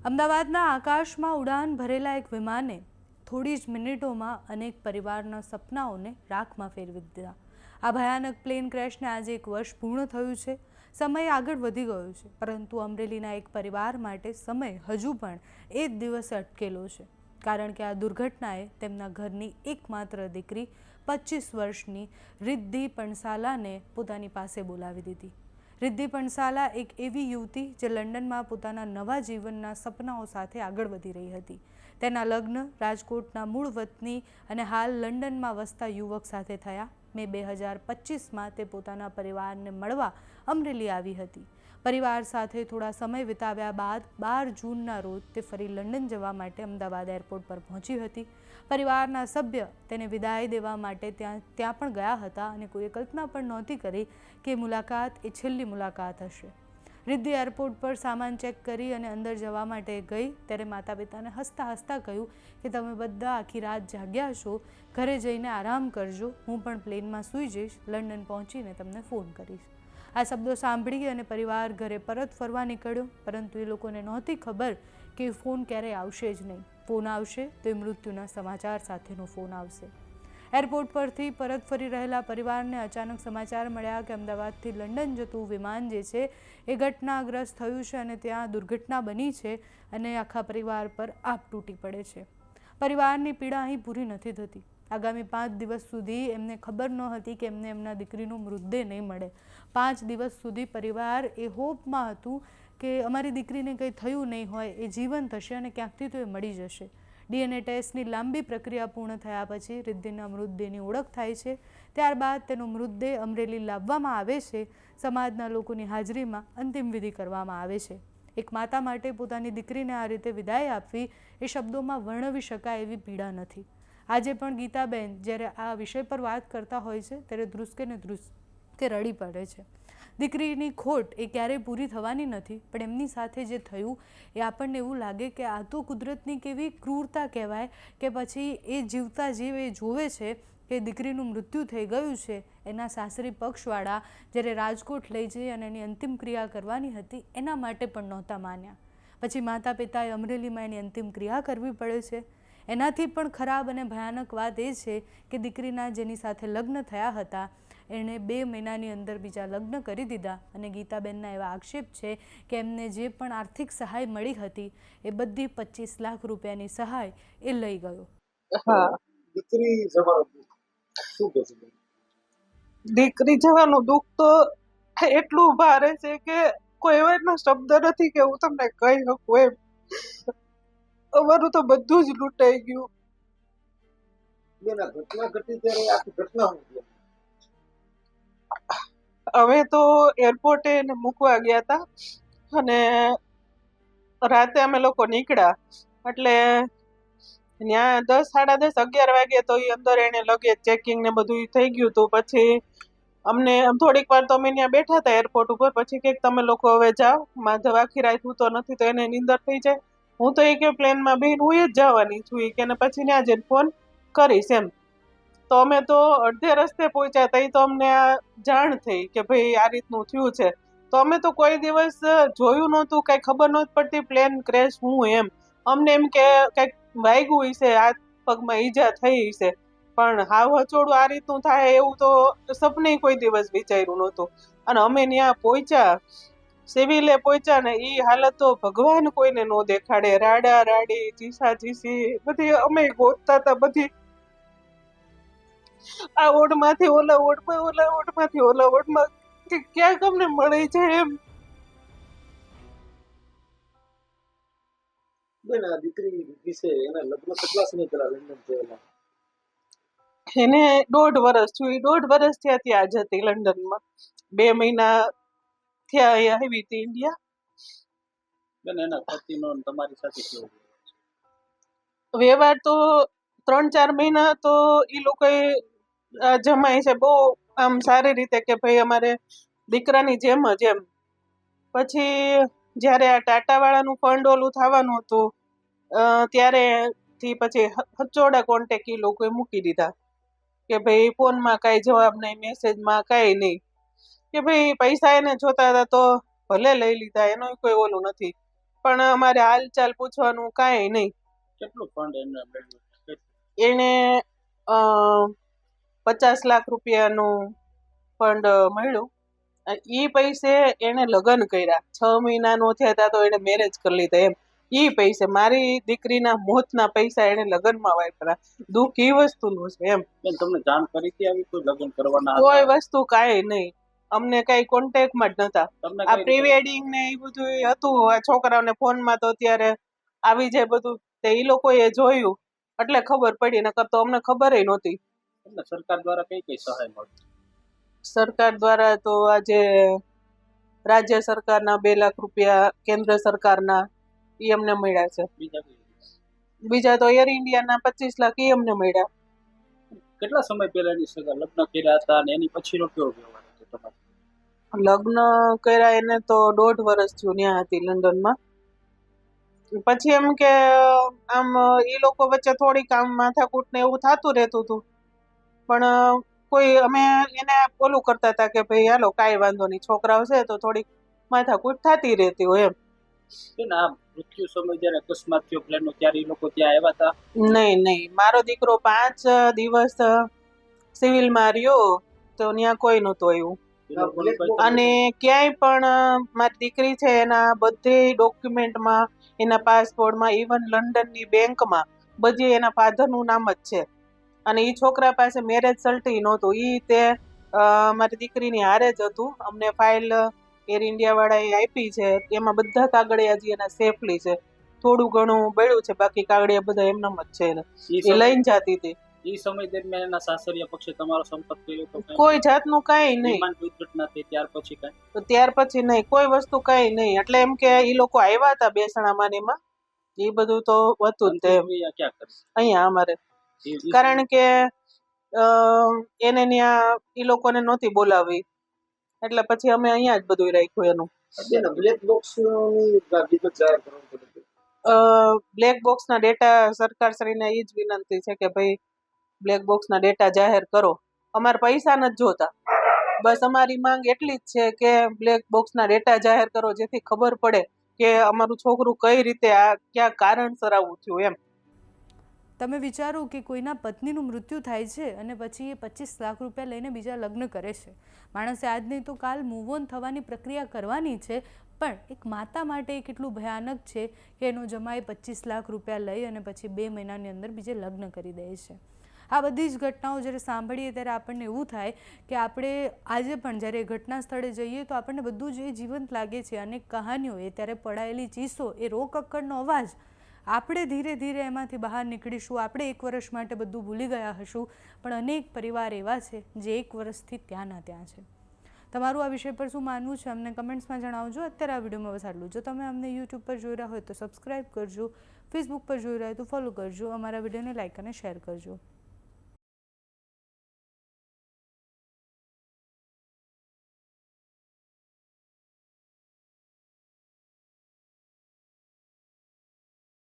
અમદાવાદના આકાશમાં ઉડાન ભરેલા એક વિમાને થોડી જ મિનિટોમાં અનેક પરિવારના સપનાઓને રાખમાં ફેરવી દીધા। આ ભયાનક પ્લેન ક્રેશને આજે 1 વર્ષ પૂર્ણ થયું છે। સમય આગળ વધી ગયો છે, પરંતુ અમરેલીના એક પરિવાર માટે સમય હજુ પણ એ જ દિવસે અટકેલો છે, કારણ કે આ દુર્ઘટનાએ તેમના ઘરની એકમાત્ર દીકરી 25 વર્ષની રિદ્ધિ પણસાલાને પોતાની પાસે બોલાવી દીધી। રિદ્ધિ પણસાલા એક એવી યુવતી જે લંડનમાં પોતાના નવા જીવનના સપનાઓ સાથે આગળ વધી રહી હતી। તેના લગ્ન રાજકોટના મૂળ વતની અને હાલ લંડનમાં વસતા યુવક સાથે થયા। મે 2025માં તે પોતાના પરિવારને મળવા અમરેલી આવી હતી। પરિવાર સાથે થોડા સમય વિતાવ્યા બાદ 12 જૂનના રોજ તે ફરી લંડન જવા માટે અમદાવાદ એરપોર્ટ પર પહોંચી હતી। પરિવારના સભ્ય તેને વિદાય દેવા માટે ત્યાં પણ ગયા હતા અને કોઈએ કલ્પના પણ નહોતી કરી કે મુલાકાત એ છેલ્લી મુલાકાત હશે। રિદ્ધિ એરપોર્ટ પર સામાન ચેક કરી અને અંદર જવા માટે ગઈ ત્યારે માતા પિતાને હસતા હસતા કહ્યું કે તમે બધા આખી રાત જાગ્યા છો, ઘરે જઈને આરામ કરજો, હું પણ પ્લેનમાં સૂઈ જઈશ, લંડન પહોંચીને તમને ફોન કરીશ। આ શબ્દો સાંભળી અને પરિવાર ઘરે પરત ફરવા નીકળ્યો, પરંતુ એ લોકોને નહોતી ખબર કે ફોન ક્યારેય આવશે જ નહીં। ફોન આવશે તો એ મૃત્યુના સમાચાર સાથેનો ફોન આવશે। એરપોર્ટ પરથી પરત ફરી રહેલા પરિવારને અચાનક સમાચાર મળ્યા કે અમદાવાદથી લંડન જતું વિમાન જે છે એ ઘટનાગ્રસ્ત થયું છે અને ત્યાં દુર્ઘટના બની છે અને આખા પરિવાર પર આભ તૂટી પડે છે। પરિવારની પીડા અહીં પૂરી નથી થતી। આગામી 5 દિવસ સુધી એમને ખબર નહોતી કે એમને એમના દીકરીનો મૃતદેહ નહીં મળે। 5 દિવસ સુધી પરિવાર એ હોપમાં હતું કે અમારી દીકરીને કંઈ થયું નહીં હોય, એ જીવંત હશે અને ક્યાંકથી તો એ મળી જશે। DNA ટેસ્ટની લાંબી પ્રક્રિયા પૂર્ણ થયા પછી રિદ્ધિના મૃતદેહની ઓળખ થાય છે। ત્યારબાદ તેનો મૃતદેહ અમરેલી લાવવામાં આવે છે। સમાજના લોકોની હાજરીમાં અંતિમ વિધિ કરવામાં આવે છે। એક માતા માટે પોતાની દીકરીને આ રીતે વિદાય આપવી એ શબ્દોમાં વર્ણવી શકાય એવી પીડા નથી। આજે પણ ગીતાબેન જ્યારે આ વિષય પર વાત કરતા હોય છે ત્યારે ધ્રુસકે ને ધ્રુસકે રડી પડે છે। દીકરીની ખોટ એ ક્યારેય પૂરી થવાની નથી, પણ એમની સાથે જે થયું એ આપણને એવું લાગે કે આ તો કુદરતની કેવી ક્રૂરતા કહેવાય કે પછી એ જીવતા જીવ એ જોવે છે કે દીકરીનું મૃત્યુ થઈ ગયું છે। એના સાસરી પક્ષવાળા જ્યારે રાજકોટ લઈ જઈ અને એની અંતિમ ક્રિયા કરવાની હતી એના માટે પણ નહોતા માન્યા। પછી માતા પિતાએ અમરેલીમાં એની અંતિમ ક્રિયા કરવી પડે છે। એનાથી પણ ખરાબ અને ભયાનક વાત એ છે કે દીકરીના જેની સાથે લગ્ન થયા હતા એણે 2 મહિનાની અંદર બીજા લગ્ન કરી દીધા અને ગીતાબેનના એવા આક્ષેપ છે કે એમને જે પણ આર્થિક સહાય મળી હતી એ બધી 25 લાખ રૂપિયાની સહાય એ લઈ ગયો। હા, દીકરી જવાનું દુઃખ તો એટલું ભારે છે કે કોઈ એના શબ્દ નથી કે હું તમને કહી શકું એમ। અમારું તો બધું જ લૂંટાઈ ગયું। અમે તો એરપોર્ટે એને મૂકવા ગયા હતા અને રાતે અમે લોકો નીકળ્યા એટલે ત્યાં 10, સાડા 10, 11 વાગે તો એ અંદર એને લગેજ ચેકિંગ ને બધું થઈ ગયું હતું। પછી અમને થોડીક વાર તો અમે ત્યાં બેઠા હતા એરપોર્ટ ઉપર। પછી કે તમે લોકો હવે જાઓ, માધવ આખી રાત હું તો નથી તો એને નીંદર થઈ જાય, હું તો એ કે પ્લેનમાં બેન હું જ જવાની છું એ કે પછી ત્યાં જઈને ફોન કરીશ એમ। તો અમે તો અડધે રસ્તે પહોંચ્યા હતા તો અમને આ જાણ થઈ કે ભાઈ આ રીતનું થયું છે। તો અમે તો કોઈ દિવસ જોયું નહોતું, કઈ ખબર નહોતી પડતી પ્લેન ક્રેશ હું એમ। અમને એમ કે કંઈક વાગ્યું હશે, હાથ પગમાં ઈજા થઈ હશે, પણ હાવ હચોડું આ રીતનું થાય એવું તો સપને કોઈ દિવસ વિચાર્યું નહોતું। અને અમે ત્યાં પહોંચ્યા, સિવિલે પહોંચ્યા ને એ હાલત તો ભગવાન કોઈને ન દેખાડે। રાડા રાડી, ચીસા ચીસી બધી અમે ગોતતા હતા બધી, આ ઓઢમાંથી ઓલા ઓઢમાં, ઓલા ઓઢમાંથી ઓલા ઓઢમાં કે ક્યાંક અમને મળી જાય એમ। દીકરી વિશે એના લગ્ન કેટલા સમય પહેલા લંડન થયેલા? એને 1.5 વર્ષ થયું। 1.5 વર્ષ થયા ત્યાં જ હતી લંડનમાં। 2 મહિના થયા એ આવી હતી ઇન્ડિયા। બેન એના પતિનો તમારી સાથે કેવો વ્યવહાર તો 3-4 મહિના તો એ લોકોએ જમાય છે બહુ આમ સારી રીતે કે ભાઈ અમારે દીકરાની જેમ જ એમ। પછી જ્યારે આ ટાટાવાળાનું ફંડ ઓલું થવાનું હતું ત્યારે પછી હચોડા કોન્ટેક્ટ એ લોકોએ મૂકી દીધા કે ભાઈ ફોનમાં કાંઈ જવાબ નહીં, મેસેજમાં કાંઈ નહીં, કે ભાઈ પૈસા એને જોતા હતા તો ભલે લઈ લીધા, એનો કોઈ ઓલું નથી। પણ અમારે હાલચાલ પૂછવાનું કાંઈ નહીં. કેટલું ફંડ એમને મેળવ્યું? એને 50 લાખ રૂપિયાનું ફંડ મળ્યું. ઈ પૈસે એને લગ્ન કર્યા. 6 મહિના નો થયા તા તો એને મેરેજ કરી લીધા એમ. ઈ પૈસે મારી દીકરીના મોતના પૈસા એને લગ્નમાં વાપર્યા. દુઃખ ઈ વસ્તુનું છે એમ. બેન, તમને જાણ કરી હતી આવી કોઈ લગ્ન કરવાના કોઈ હતા? વસ્તુ કાંઈ નહીં. અમને કઈ કોન્ટેક્ટમાં જ નતા. તમને આ કઈ પ્રી રીતે? વેડિંગ ને એ બધું હતું આ છોકરાઓને ફોનમાં તો અત્યારે આવી જાય બધું. તે ઈ લોકોએ જોયું એટલે ખબર પડી, નકર તો અમને ખબર ય નહોતી. એટલે સરકાર દ્વારા કઈ કઈ સહાય મળી? સરકાર દ્વારા તો આજે રાજ્ય સરકારના 2 લાખ રૂપિયા, કેન્દ્ર સરકારના ઈ અમને મળ્યા છે. બીજા કઈ? બીજા તો એર ઇન્ડિયાના 25 લાખ ઈ અમને મળ્યા. કેટલા સમય પહેલા એની સગા લગ્ન કર્યા હતા અને એની પછીનો કેવો વ્યવહાર હતો તમારો? લગ્ન કર્યા એને તો 1.5 વર્ષ થયું ત્યાં હતી લંડનમાં. પછી એમ કે આમ ઈ લોકો વચ્ચે થોડીક આમ માથાકૂટ ને એવું થતું રહેતું હતું. પણ કોઈ અમે એને ઓલું કરતા હતા કે ભાઈ હાલો કાંઈ વાંધો નહીં, છોકરાઓ છે તો થોડીક માથાકૂટ થતી રહેતી હોય એમ. બેન, આ મૃત્યુ સમય જયારે અકસ્માત થયો પ્લેનનો ત્યારે એ લોકો ત્યાં આવ્યા હતા? નહીં, મારો દીકરો 5 દિવસ સિવિલમાં રહ્યો તો ત્યાં કોઈ નહોતું આવ્યું. એ લોકોને કોઈ અને ક્યાંય પણ મારી દીકરી છે એના બધી ડોક્યુમેન્ટમાં, એના પાસપોર્ટમાં, ઇવન લંડનની બેંકમાં બધી એના ફાધરનું નામ જ છે. અને એ છોકરા પાસે મેરેજ સર્ટી નહોતું. એ તે મારી દીકરીની હારે જ હતું. અમને ફાઇલ એર ઇન્ડિયા વાળાએ આપી છે, એમાં બધા કાગળિયા હજી એના સેફલી છે. થોડું ઘણું બળ્યું છે, બાકી કાગળિયા બધા એમનેમ જ છે એને. એ લઈને જાતી હતી. એ સમય દરમિયાન એના સાસરિયા પક્ષે તમારો સંપર્ક કર્યો તો કઈ? કોઈ જાતનું કાંઈ નહીં. વિમાન દુર્ઘટના થઈ ત્યાર પછી કઈ? તો ત્યાર પછી નહીં, કોઈ વસ્તુ કાંઈ નહીં. એટલે એમ કે એ લોકો આવ્યા હતા બેસણામાં ને એમાં, એ બધું તો હતું જ તે અંતિમક્રિયા ક્યાં કરી? અહીંયા અમારે. કારણ કે એને ત્યાં એ લોકોને નહોતી બોલાવી, એટલે પછી અમે અહીંયા જ બધું રાખ્યું એનું. બ્લેક બોક્સ વિગત જાહેર કરવાનું હતું. બ્લેક બોક્સના ડેટા સરકારશ્રીને એ જ વિનંતી છે કે ભાઈ બ્લેક બોક્સના ડેટા જાહેર કરો. અમારે પૈસા નથી જોતા, બસ અમારી માંગ એટલી જ છે કે બ્લેક બોક્સના ડેટા જાહેર કરો, જેથી ખબર પડે કે અમારું છોકરું કઈ રીતે આ ક્યાં કારણસર આવું થયું એમ. તમે વિચારો કે કોઈના પત્નીનું મૃત્યુ થાય છે અને પછી એ 25 લાખ રૂપિયા લઈને બીજા લગ્ન કરે છે. માણસે આજ નહીં તો કાલ મૂવ ઓન થવાની પ્રક્રિયા કરવાની છે, પણ એક માતા માટે એ કેટલું ભયાનક છે કે એનો જમાઈ 25 લાખ રૂપિયા લઈ અને પછી 2 મહિનાની અંદર બીજે લગ્ન કરી દે છે. આ બધી જ ઘટનાઓ જ્યારે સાંભળીએ ત્યારે આપણને એવું થાય કે આપણે આજે પણ જ્યારે ઘટના સ્થળે જઈએ તો આપણને બધું જ એ જીવંત લાગે છે. અનેક કહાનીઓ, એ ત્યારે પડાયેલી ચીસો, એ રોકકડનો અવાજ, આપણે ધીરે ધીરે એમાંથી બહાર નીકળીશું. આપણે 1 વર્ષ માટે બધું ભૂલી ગયા હશું, પણ અનેક પરિવાર એવા છે જે 1 વર્ષથી ત્યાંના ત્યાં છે. તમારું આ વિષય પર શું માનવું છે અમને કમેન્ટ્સમાં જણાવજો. અત્યારે આ વિડીયોમાં બસ આટલું. જો તમે અમને યુટ્યુબ પર જોઈ રહ્યા હોય તો સબસ્ક્રાઈબ કરજો, ફેસબુક પર જોઈ રહ્યા હોય તો ફોલો કરજો, અમારા વિડીયોને લાઇક અને શેર કરજો.